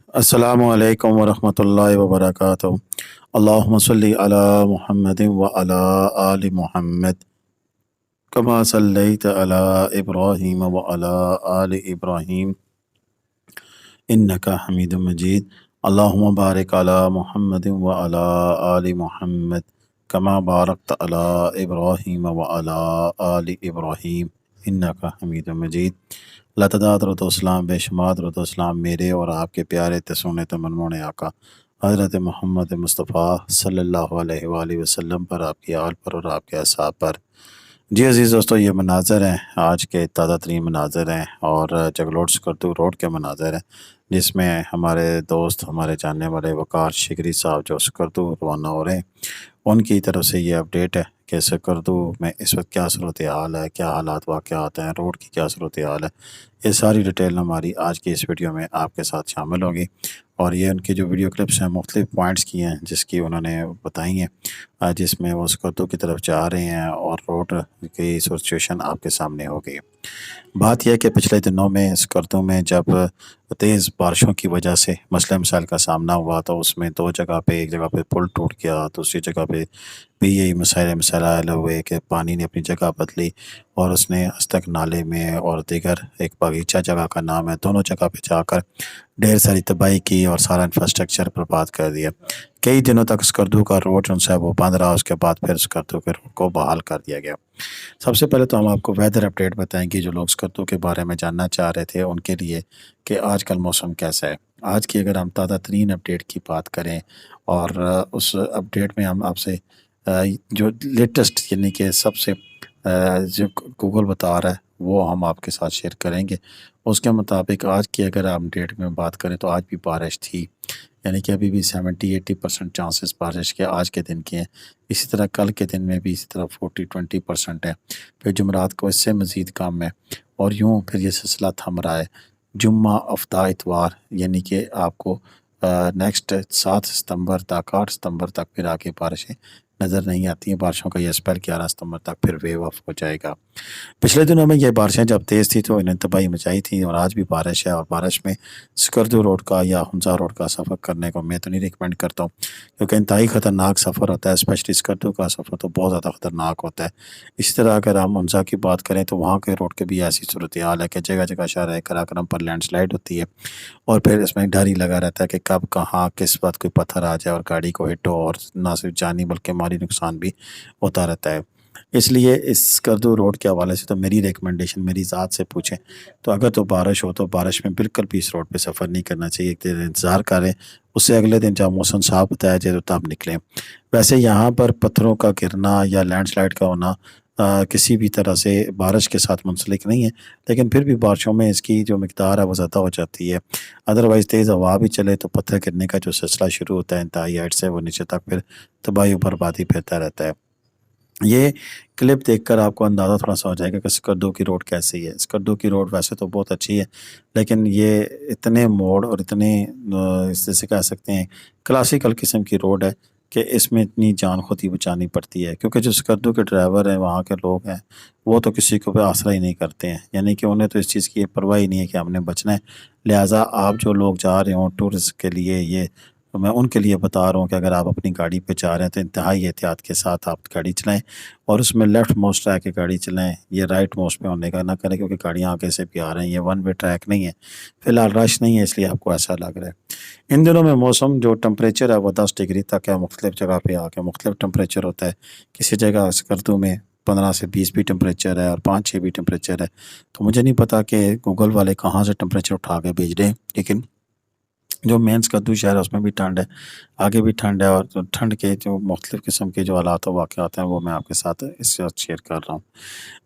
अस्सलामु अलैकुम वरहमतुल्लाहि वबरकातुहू। अल्लाहुम्मा सल्लि अला मुहम्मदिन व अला आलि मुहम्मद कमा सल्लैत अला इब्राहीम व अला आलि इब्राहीम इन्नका हमीदुम मजीद। अल्लाहुम्मा बारिक अला मुहम्मदिन व अला आलि मुहम्मद कमा बारकत अला इब्राहीम व अला आलि इब्राहीम इन्नका हमीदुम मजीद। लतदात रतुस्लाम बेशुमार रतुस्लाम मेरे और आपके प्यारे तसूने तमन्नों आका हज़रत मोहम्मद मुस्तफ़ा सल्लल्लाहु अलैहि वसल्लम पर, आपकी आल पर और आपके असहाब पर। जी अज़ीज़ दोस्तों, ये मनाज़र हैं आज के ताज़ा तरीन मनाज़र हैं और जगलोट स्कर्दू रोड के मनाज़र हैं, जिसमें हमारे दोस्त हमारे जानने वाले वकार शिगरी साहब जो स्कर्दू रवाना हो रहे हैं, उनकी तरफ से ये अपडेट है कि स्कर्दू में इस वक्त क्या सूरत हाल है, क्या हालात वाक़यात हैं, रोड की क्या सूरत हाल है। ये सारी डिटेल हमारी आज की इस वीडियो में आपके साथ शामिल होगी और ये उनकी जो वीडियो क्लिप्स हैं मुख्तलिफ पॉइंट्स की हैं जिसकी उन्होंने बताई हैं, जिसमें वो स्कर्दू की तरफ जा रहे हैं और रोड की सिचुएशन आपके सामने हो गई। बात यह है कि पिछले दिनों में स्कर्दू में जब तेज़ बारिशों की वजह से मसले मसाइल का सामना हुआ तो उसमें दो जगह पे, एक जगह पे पुल टूट गया, दूसरी जगह पे भी यही मसाइल हुए कि पानी ने अपनी जगह बदली और उसने हस्तक नाले में और दीगर एक बागीचा जगह का नाम है, दोनों जगह पे जाकर ढेर सारी तबाही की और सारा इंफ्रास्ट्रक्चर बर्बाद कर दिया। कई दिनों तक स्कर्दू का रोड जो है वो बंद रहा, उसके बाद फिर स्कर्दू के रोड को बहाल कर दिया गया। सबसे पहले तो हम आपको वेदर अपडेट बताएंगे जो लोग स्कर्दू के बारे में जानना चाह रहे थे उनके लिए कि आजकल मौसम कैसा है। आज की अगर हम ताज़ा तरीन अपडेट की बात करें और उस अपडेट में हम आपसे जो लेटेस्ट यानी कि सबसे जो गूगल बता रहा है वो हम आपके साथ शेयर करेंगे। उसके मुताबिक आज की अगर हम डेट में बात करें तो आज भी बारिश थी, यानी कि अभी भी 70-80% चांसेस बारिश के आज के दिन के हैं। इसी तरह कल के दिन में भी इसी तरह 40-20% है। फिर जुमरात को इससे मज़ीद कम है और यूँ फिर ये सिलसिला थम रहा है। जुम्मा हफ्ता इतवार यानी कि आपको नेक्स्ट 7 सितंबर तक 8 सितंबर तक फिर आगे बारिशें नज़र नहीं आती हैं। बारिशों का ये स्पेल 11 सितंबर तक फिर वेव ऑफ हो जाएगा। पिछले दिनों में ये बारिशें जब तेज़ थी तो इन्हें तबाही मचाई थी और आज भी बारिश है और बारिश में स्कर्दू रोड का या हुंसा रोड का सफ़र करने को मैं तो नहीं रिकमेंड करता हूँ, क्योंकि इंतहाई ख़तरनाक सफ़र होता है। स्पेशली स्कर्दू का सफ़र तो बहुत ज़्यादा ख़तरनाक होता है। इसी तरह अगर हम हुंसा की बात करें तो वहाँ के रोड की भी ऐसी सूरत हाल है कि जगह जगह शाहराह कराक्रम पर लैंडस्लाइड होती है और फिर इसमें डर ही लगा रहता है कि कब कहाँ किस वक्त कोई पत्थर आ जाए और गाड़ी को हिट हो, और ना सिर्फ जानी बल्कि माली नुकसान भी होता रहता है। इसलिए इस स्कर्दू रोड के हवाले से तो मेरी रिकमेंडेशन, मेरी ज़ात से पूछें तो अगर तो बारिश हो तो बारिश में बिल्कुल भी इस रोड पे सफ़र नहीं करना चाहिए। एक दिन इंतज़ार करें, उससे अगले दिन जब मौसम साफ बताया जाए तो तब निकलें। वैसे यहाँ पर पत्थरों का गिरना या लैंडस्लाइड का होना किसी भी तरह से बारिश के साथ मुंसलिक नहीं है, लेकिन फिर भी बारिशों में इसकी जो मिकदार है वो ज़्यादा हो जाती है। अदरवाइज़ तेज़ हवा भी चले तो पत्थर गिरने का जो सिलसिला शुरू होता है इंतहाई हाइट से वो नीचे तक फिर तबाही और बर्बादी फैलता रहता है। ये क्लिप देखकर आपको अंदाज़ा थोड़ा-सा हो जाएगा कि स्कर्दू की रोड कैसी है। स्कर्दू की रोड वैसे तो बहुत अच्छी है, लेकिन ये इतने मोड़ और इतने जैसे कह सकते हैं क्लासिकल किस्म की रोड है कि इसमें इतनी जान खुद ही बचानी पड़ती है, क्योंकि जो स्कर्दू के ड्राइवर हैं, वहाँ के लोग हैं, वो तो किसी को भी आसरा ही नहीं करते हैं। यानी कि उन्हें तो इस चीज़ की परवाह ही नहीं है कि हमने बचना है। लिहाज़ा आप जो लोग जा रहे हों टूरिस्ट के लिए, ये तो मैं उनके लिए बता रहा हूँ कि अगर आप अपनी गाड़ी पे जा रहे हैं तो इंतहाई एहतियात के साथ आप गाड़ी चलाएँ और उसमें लेफ़्ट मोस्ट रह के गाड़ी चलाएँ, ये राइट मोस्ट पे होने का ना करें, क्योंकि गाड़ियाँ आगे से भी आ रही हैं। ये वन वे ट्रैक नहीं है, फ़िलहाल रश नहीं है इसलिए आपको ऐसा लग रहा है। इन दिनों में मौसम जो टेम्परेचर है वो 10 डिग्री तक है, मुख्तलिफ़ जगह पे आके मुख्तलिफ़ टेम्परेचर होता है। किसी जगह स्कर्दू में 15 से 20 भी टेम्परेचर है और 5-6 भी टेम्परेचर है। तो मुझे नहीं पता कि गूगल वाले कहाँ से टेम्परेचर उठा के भेज रहे हैं, लेकिन जो मेन स्कर्दू शहर है उसमें भी ठंड है, आगे भी ठंड है और जो ठंड के जो मुख्तलिफ़ किस्म के जो हालात व वाक़यात हैं वो मैं आपके साथ इस वक़्त शेयर कर रहा हूँ।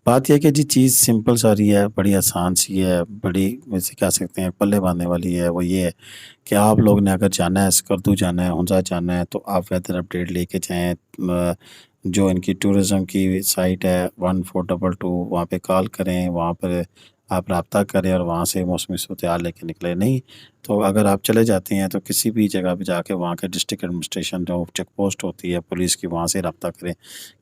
बात ये है कि जी चीज़ सिंपल सारी है, बड़ी आसान सी है, बड़ी वैसे कह सकते हैं पल्ले बाँधने वाली है। वो ये है कि आप लोग ने अगर जाना है, स्कर्दू जाना है, हुंज़ा जाना है तो आप वेदर अपडेट लेके जाएँ। जो इनकी टूरिज़्म की साइट है 1422 वहाँ पे कॉल करें, वहाँ पर آپ رابطہ کریں اور وہاں سے موسمی صورتحال لے کے نکلے. نہیں تو اگر آپ چلے جاتے ہیں تو کسی بھی جگہ پہ جا کے وہاں کے ڈسٹرکٹ ایڈمنسٹریشن جو چیک پوسٹ ہوتی ہے پولیس کی، وہاں سے رابطہ کریں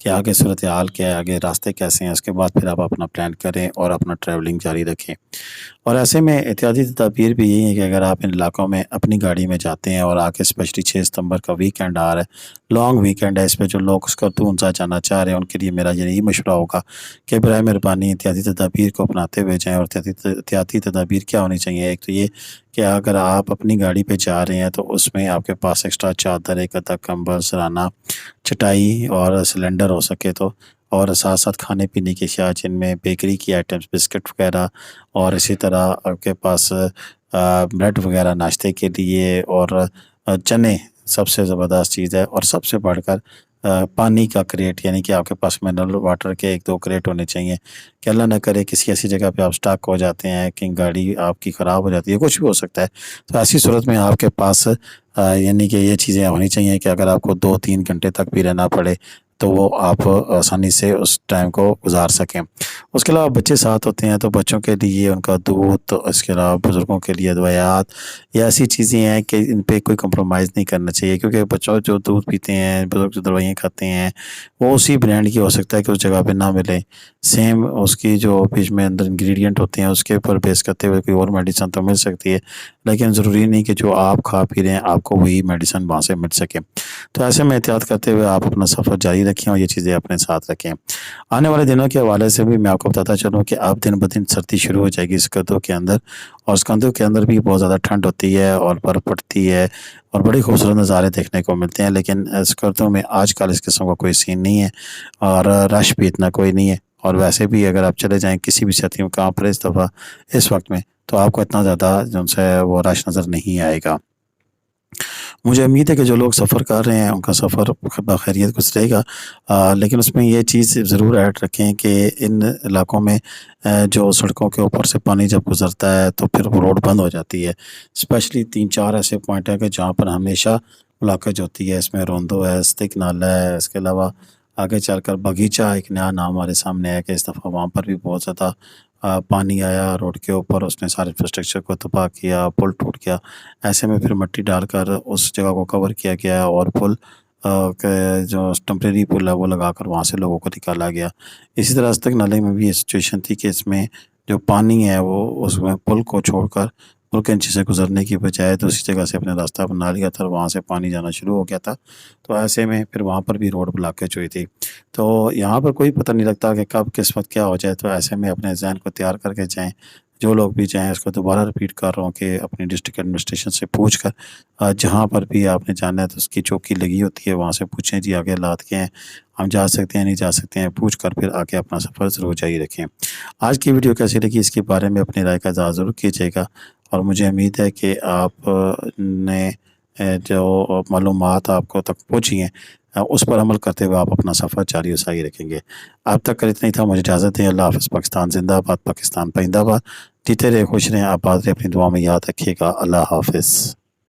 کہ آگے صورتحال کیا ہے، آگے راستے کیسے ہیں. اس کے بعد پھر آپ اپنا پلان کریں اور اپنا ٹریولنگ جاری رکھیں. اور ایسے میں احتیاطی تدابیر بھی یہی ہے کہ اگر آپ ان علاقوں میں اپنی گاڑی میں جاتے ہیں اور آگے اسپیشلی 6 ستمبر کا ویکینڈ آ رہا ہے، لانگ ویکینڈ ہے، اس پہ جو لوگ اس کا دونسا جانا چاہ رہے ہیں ان کے لیے میرا یہی مشورہ ہوگا کہ برائے مہربانی احتیاطی تدابیر کو اپناتے ہوئے جائیں. اور احتیاطی تدابیر کیا ہونی چاہیے؟ ایک تو یہ کہ اگر آپ اپنی گاڑی پہ جا رہے ہیں تو اس میں آپ کے پاس ایکسٹرا چادر، ایک ادھا کمبل، سرانہ، چٹائی اور سلنڈر ہو سکے تو، اور ساتھ ساتھ کھانے پینے کی اشیاء جن میں بیکری کی آئٹمس، بسکٹ وغیرہ، اور اسی طرح آپ کے پاس بریڈ وغیرہ ناشتے کے لیے، اور چنے سب سے زبردست چیز ہے. اور سب سے بڑھ کر پانی کا کریٹ، یعنی کہ آپ کے پاس منرل واٹر کے 1-2 کریٹ ہونے چاہیے کہ اللہ نہ کرے کسی ایسی جگہ پہ آپ سٹاک ہو جاتے ہیں کہ گاڑی آپ کی خراب ہو جاتی ہے، کچھ بھی ہو سکتا ہے. تو ایسی صورت میں آپ کے پاس یعنی کہ یہ چیزیں ہونی چاہیے کہ اگر آپ کو 2-3 گھنٹے تک بھی رہنا پڑے تو وہ آپ آسانی سے اس ٹائم کو گزار سکیں. اس کے علاوہ بچے ساتھ ہوتے ہیں تو بچوں کے لیے ان کا دودھ، اس کے علاوہ بزرگوں کے لیے ادویات، یہ ایسی چیزیں ہیں کہ ان پہ کوئی کمپرومائز نہیں کرنا چاہیے. کیونکہ بچوں جو دودھ پیتے ہیں، بزرگ جو دوائیاں کھاتے ہیں، وہ اسی برانڈ کی ہو سکتا ہے کہ اس جگہ پہ نہ ملے. سیم اس کی جو بیچ میں اندر انگریڈینٹ ہوتے ہیں اس کے اوپر بیس کرتے ہوئے کوئی اور میڈیسن تو مل سکتی ہے، لیکن ضروری نہیں کہ جو آپ کھا پی رہے ہیں آپ کو وہی میڈیسن وہاں سے مل سکے. تو ایسے میں احتیاط کرتے ہوئے آپ اپنا سفر جاری رکھیں اور یہ چیزیں اپنے ساتھ رکھیں. آنے والے دنوں کے حوالے سے بھی میں آپ کو بتاتا چلوں کہ اب دن بدن سردی شروع ہو جائے گی سکندوں کے اندر، اور سکندوں کے اندر بھی بہت زیادہ ٹھنڈ ہوتی ہے اور برف پڑتی ہے اور بڑی خوبصورت نظارے دیکھنے کو ملتے ہیں. لیکن سکردوں میں آج کل اس قسم کا کوئی سین نہیں ہے اور رش بھی اتنا کوئی نہیں ہے. اور ویسے بھی اگر آپ چلے جائیں کسی بھی ساتھی مقام پر اس دفعہ اس وقت میں، تو آپ کو اتنا زیادہ جو سے وہ رش نظر نہیں آئے گا. مجھے امید ہے کہ جو لوگ سفر کر رہے ہیں ان کا سفر بخیریت گزرے گا، لیکن اس میں یہ چیز ضرور ایڈ رکھیں کہ ان علاقوں میں جو سڑکوں کے اوپر سے پانی جب گزرتا ہے تو پھر وہ روڈ بند ہو جاتی ہے. اسپیشلی 3-4 ایسے پوائنٹ ہیں کہ جہاں پر ہمیشہ بلاکج ہوتی ہے. اس میں روندو ہے، ستک نالا ہے، اس کے علاوہ آگے چل کر باغیچہ ایک نیا نام ہمارے سامنے ہے کہ اس دفعہ وہاں پر بھی بہت زیادہ پانی آیا روڈ کے اوپر، اس نے سارے انفراسٹرکچر کو تباہ کیا، پل ٹوٹ گیا. ایسے میں پھر مٹی ڈال کر اس جگہ کو کور کیا گیا اور پل جو ٹمپریری پل ہے وہ لگا کر وہاں سے لوگوں کو نکالا گیا. اسی طرح ستک نالے میں بھی یہ سچویشن تھی کہ اس میں جو پانی ہے وہ اس میں پل کو چھوڑ کر پل کے نیچے سے گزرنے کی بجائے دوسری جگہ سے اپنے راستہ بنا لیا تھا اور وہاں سے پانی جانا شروع ہو گیا تھا. تو ایسے میں پھر وہاں پر بھی روڈ بلاکیج ہوئی تھی. تو یہاں پر کوئی پتہ نہیں لگتا کہ کب کس وقت کیا ہو جائے. تو ایسے میں اپنے ذہن کو تیار کر کے جائیں. جو لوگ بھی جائیں، اس کو دوبارہ رپیٹ کر رہا ہوں کہ اپنی ڈسٹرکٹ ایڈمنسٹریشن سے پوچھ کر جہاں پر بھی آپ نے جانا ہے تو اس کی چوکی لگی ہوتی ہے وہاں سے پوچھیں جی آگے حالات کیا ہیں، ہم جا سکتے ہیں نہیں جا سکتے ہیں، پوچھ کر پھر آگے اپنا سفر ضرور جاری رکھیں. آج کی ویڈیو کیسی لگی اس کے بارے میں اپنی رائے کا اظہار ضرور کیجیے گا، اور مجھے امید ہے کہ آپ نے جو معلومات آپ کو تک پہنچی ہیں اس پر عمل کرتے ہوئے آپ اپنا سفر جاری و ساری رکھیں گے. اب تک کر اتنا ہی تھا. مجھے اجازت ہے. اللہ حافظ. پاکستان زندہ باد، پاکستان پائندہ باد. جیتے رہے، خوش رہیں، آباد رہے، اپنی دعا میں یاد رکھیے گا. اللہ حافظ.